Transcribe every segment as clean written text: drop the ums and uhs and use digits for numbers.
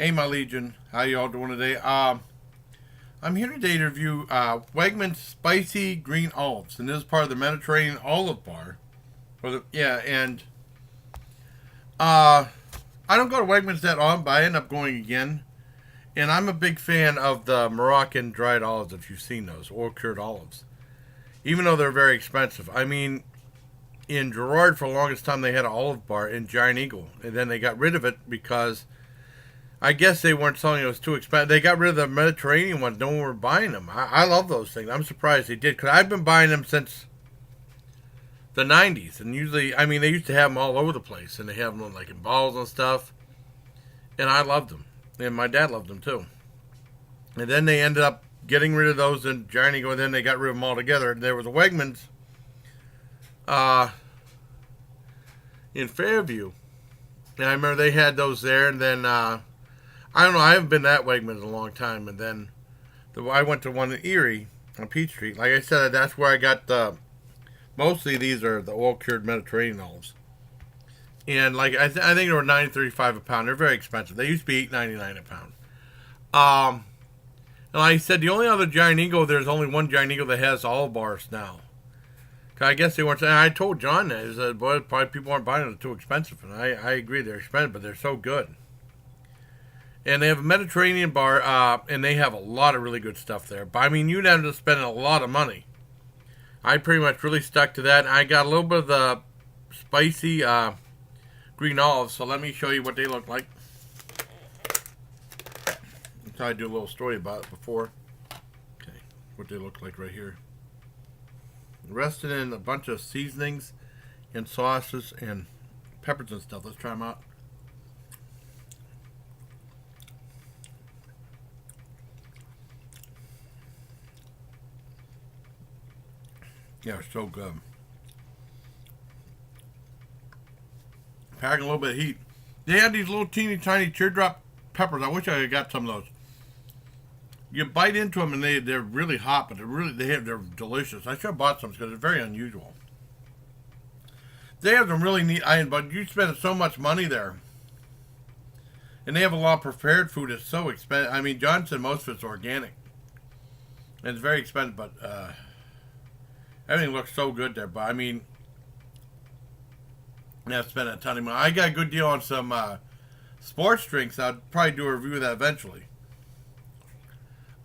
Hey, my Legion. How y'all doing today? I'm here today to review Wegman's Spicy Green Olives, and this is part of the Mediterranean Olive Bar. And uh, I don't go to Wegmans that often, but I end up going again. And I'm a big fan of the Moroccan dried olives, if you've seen those, oil cured olives. Even though they're very expensive. I mean, in Gerard, for the longest time, they had an olive bar in Giant Eagle, and then they got rid of it because I guess they weren't selling it. It was too expensive. They got rid of the Mediterranean ones. No one were buying them. I love those things. I'm surprised they did because I've been buying them since the 90s. And usually, I mean, they used to have them all over the place. And they have them like in bottles and stuff. And I loved them. And my dad loved them too. And then they ended up getting rid of those in Giant Eagle. And then they got rid of them altogether. And there was a Wegmans in Fairview. And I remember they had those there. And then I don't know. I haven't been to that Wegmans in a long time. And then I went to one in Erie on Peach Street. Like I said, that's where I got mostly these are the oil cured Mediterranean olives. And like I think they were $9.35 a pound. They're very expensive. They used to be $8.99 a pound. And like I said, the only other Giant Eagle, there's only one Giant Eagle that has olive bars now. Cause I guess they weren't. I told John that. He said, boy, probably people aren't buying them. They're too expensive. And I agree, they're expensive, but they're so good. And they have a Mediterranean bar, and they have a lot of really good stuff there. But I mean, you'd end up spending a lot of money. I pretty much really stuck to that. And I got a little bit of the spicy green olives, so let me show you what they look like. I tried to do a little story about it before. Okay, what they look like right here. Rested in a bunch of seasonings and sauces and peppers and stuff. Let's try them out. Yeah, it's so good. Packing a little bit of heat. They had these little teeny tiny teardrop peppers. I wish I had got some of those. You bite into them and they're really hot, but they're delicious. I should have bought some because they're very unusual. They have some really neat items, but you spend so much money there. And they have a lot of prepared food. It's so expensive. I mean, John said most of it's organic. And it's very expensive, but everything looks so good there. But I mean, I've spent a ton of money. I got a good deal on some sports drinks. I'll probably do a review of that eventually.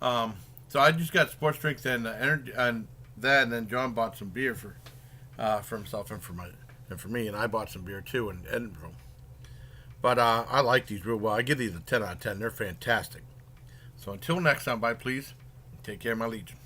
So I just got sports drinks and energy and that, and then John bought some beer for himself and for me, and I bought some beer too in Edinburgh. But I like these real well. I give these a 10 out of 10. They're fantastic. So until next time, bye please. Take care, my Legion.